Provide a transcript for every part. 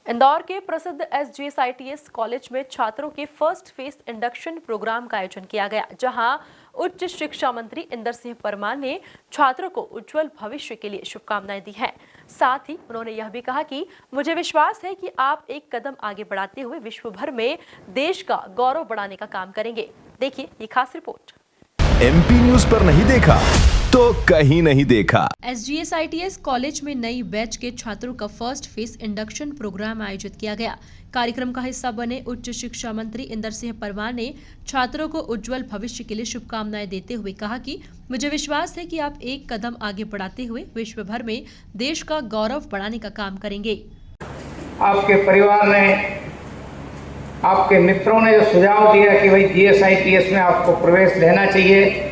इंदौर के प्रसिद्ध SGSITS college में छात्रों के फर्स्ट फेस इंडक्शन प्रोग्राम का आयोजन किया गया, जहां उच्च शिक्षा मंत्री इंदर सिंह परमार ने छात्रों को उज्जवल भविष्य के लिए शुभकामनाएं दी हैं। साथ ही उन्होंने यह भी कहा कि मुझे विश्वास है कि आप एक कदम आगे बढ़ाते हुए विश्व भर में देश का गौरव बढ़ाने का काम करेंगे। देखिए ये खास रिपोर्ट। MP न्यूज पर नहीं देखा तो कहीं नहीं देखा। SGSITS कॉलेज में नई बैच के छात्रों का फर्स्ट फेस इंडक्शन प्रोग्राम आयोजित किया गया। कार्यक्रम का हिस्सा बने उच्च शिक्षा मंत्री इंदर सिंह परमार ने छात्रों को उज्जवल भविष्य के लिए शुभकामनाएं देते हुए कहा कि मुझे विश्वास है कि आप एक कदम आगे बढ़ाते हुए विश्व भर में देश का गौरव बढ़ाने का काम करेंगे। आपके परिवार ने, आपके मित्रों ने जो सुझाव दिया कि भाई GSITS में आपको प्रवेश लेना चाहिए,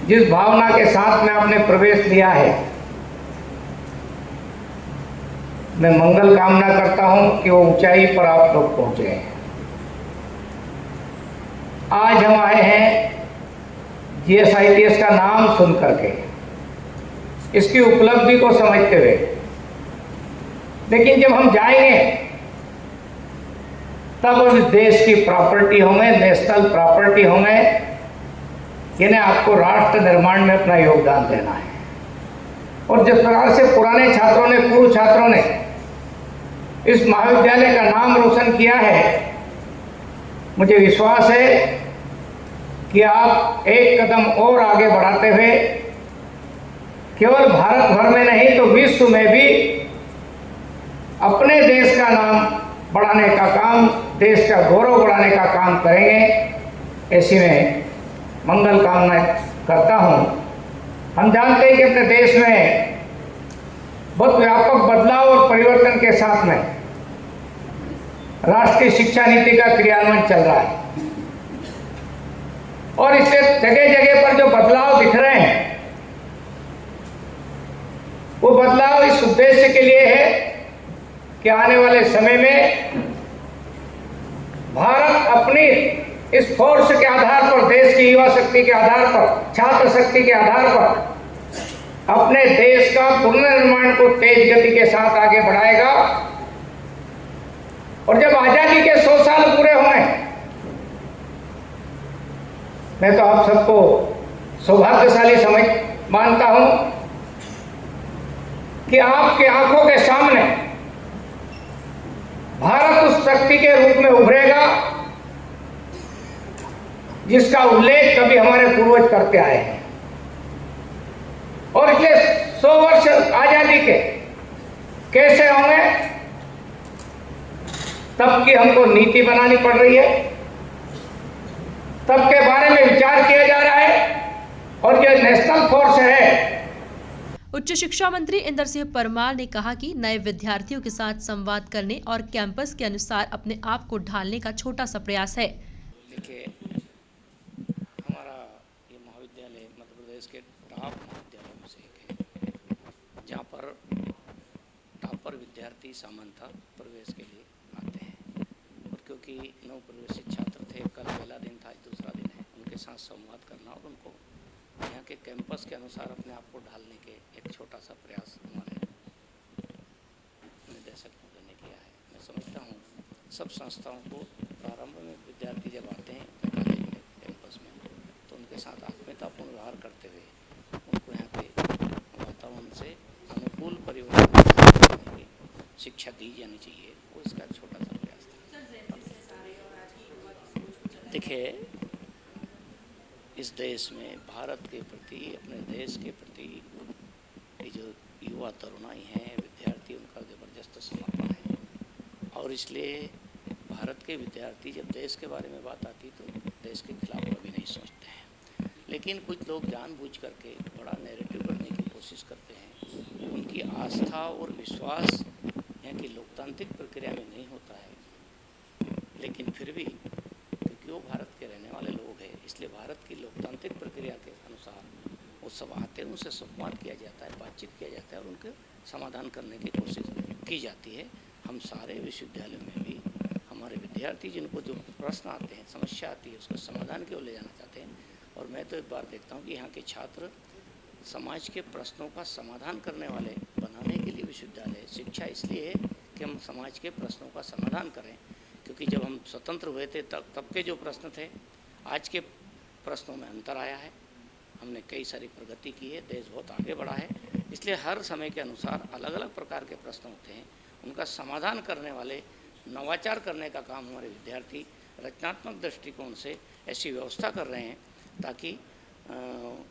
जिस भावना के साथ में आपने प्रवेश लिया है, मैं मंगल कामना करता हूं कि वो ऊंचाई पर आप लोग पहुंचे। आज हम आए हैं GSITS का नाम सुन करके, इसकी उपलब्धि को समझते हुए, लेकिन जब हम जाएंगे तब उस देश की प्रॉपर्टी होंगे, नेशनल प्रॉपर्टी होंगे, यानी आपको राष्ट्र निर्माण में अपना योगदान देना है। और जिस प्रकार से पुराने छात्रों ने, पूर्व छात्रों ने इस महाविद्यालय का नाम रोशन किया है, मुझे विश्वास है कि आप एक कदम और आगे बढ़ाते हुए केवल भारत भर में नहीं तो विश्व में भी अपने देश का नाम बढ़ाने का काम, देश का गौरव बढ़ाने का काम करेंगे। ऐसी में मंगल कामना करता हूं। हम जानते हैं कि अपने देश में बहुत व्यापक बदलाव और परिवर्तन के साथ में राष्ट्रीय शिक्षा नीति का क्रियान्वयन चल रहा है, और इससे जगह जगह पर जो बदलाव दिख रहे हैं, वो बदलाव इस उद्देश्य के लिए है कि आने वाले समय में भारत अपनी इस फोर्स के आधार पर, देश की युवा शक्ति के आधार पर, छात्र शक्ति के आधार पर अपने देश का पुनर्निर्माण को तेज गति के साथ आगे बढ़ाएगा। और जब आजादी के 100 साल पूरे होंगे, मैं तो आप सबको सौभाग्यशाली मानता हूं कि आपकी आंखों के सामने भारत उस शक्ति के रूप में उभरेगा जिसका उल्लेख कभी हमारे पूर्वज करते आए हैं। और इसलिए 100 वर्ष आजादी के कैसे होंगे, तब की हमको नीति बनानी पड़ रही है, तब के बारे में विचार किया जा रहा है। और जो नेशनल फोर्स है, उच्च शिक्षा मंत्री इंदर सिंह परमार ने कहा कि नए विद्यार्थियों के साथ संवाद करने और कैंपस के अनुसार अपने आप को ढालने का छोटा सा प्रयास है। देखिए, हमारा ये महाविद्यालय मध्य प्रदेश के टॉप महाविद्यालयों में से एक है, जहाँ पर टॉपर विद्यार्थी सामान्यतः प्रवेश के लिए आते हैं। और क्योंकि नव प्रवेशित छात्र थे, कल पहला दिन था, आज दूसरा दिन है, उनके साथ संवाद करना और उनको यहाँ के कैंपस के अनुसार अपने आप को ढालने के एक छोटा सा प्रयास हमारे निदेशक महोदय ने किया है। मैं समझता हूँ सब संस्थाओं को प्रारंभ में विद्यार्थी जब आते हैं अपने कॉलेज में, कैंपस में, तो उनके साथ आत्मीयतापूर्ण व्यवहार करते हुए उनको यहाँ के वातावरण से अनुकूल परिवर्तन करने की शिक्षा दी जानी चाहिए। वो इसका एक छोटा सा प्रयास था। देखिए, इस देश में भारत के प्रति, अपने देश के प्रति ये जो युवा तरुणाई हैं, विद्यार्थी, उनका ज़बरदस्त समर्पण है। और इसलिए भारत के विद्यार्थी जब देश के बारे में बात आती तो देश के खिलाफ कभी नहीं सोचते हैं। लेकिन कुछ लोग जानबूझ करके बड़ा नैरेटिव करने की कोशिश करते हैं। उनकी आस्था और विश्वास यहाँ की लोकतांत्रिक प्रक्रिया में नहीं होता है, लेकिन फिर भी क्योंकि वो भारत के रहने वाले लोग हैं, इसलिए भारत की लोकतांत्रिक प्रक्रिया के अनुसार वो सब आते हैं, उनसे संवाद किया जाता है, बातचीत किया जाता है और उनके समाधान करने की कोशिश की जाती है। हम सारे विश्वविद्यालयों में भी हमारे विद्यार्थी जिनको जो प्रश्न आते हैं, समस्या आती है, उसको समाधान की ओर ले जाना चाहते हैं। और मैं तो एक बार देखता हूँ कि यहाँ के छात्र समाज के प्रश्नों का समाधान करने वाले बनाने के लिए विश्वविद्यालय शिक्षा इसलिए है ताकि हम समाज के प्रश्नों का समाधान करें। क्योंकि जब हम स्वतंत्र हुए थे तब के जो प्रश्न थे, आज के प्रश्नों में अंतर आया है। हमने कई सारी प्रगति की है, देश बहुत आगे बढ़ा है, इसलिए हर समय के अनुसार अलग अलग प्रकार के प्रश्न होते हैं, उनका समाधान करने वाले, नवाचार करने का काम हमारे विद्यार्थी रचनात्मक दृष्टिकोण से ऐसी व्यवस्था कर रहे हैं ताकि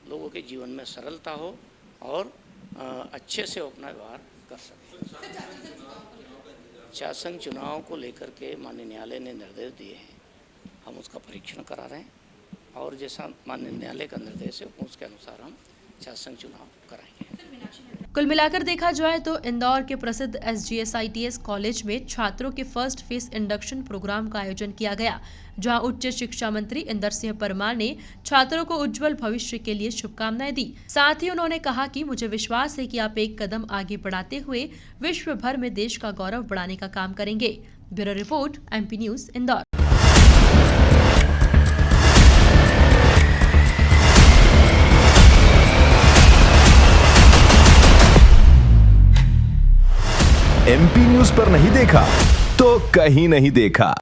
लोगों के जीवन में सरलता हो और अच्छे से अपना व्यवहार कर सकें। शासन चुनाव को लेकर के माननीय न्यायालय ने निर्देश दिए हैं, हम उसका परीक्षण करा रहे हैं और जैसा माननीय न्यायालय का निर्देश है उसके अनुसार हम शासन चुनाव कराएंगे। कुल मिलाकर देखा जाए तो इंदौर के प्रसिद्ध SGSITS कॉलेज में छात्रों के फर्स्ट फेस इंडक्शन प्रोग्राम का आयोजन किया गया, जहां उच्च शिक्षा मंत्री इंदर सिंह परमार ने छात्रों को उज्जवल भविष्य के लिए शुभकामनाएं दी। साथ ही उन्होंने कहा कि मुझे विश्वास है कि आप एक कदम आगे बढ़ाते हुए विश्व भर में देश का गौरव बढ़ाने का काम करेंगे। Bureau report, MP news, Indore. MP news पर नहीं देखा तो कहीं नहीं देखा।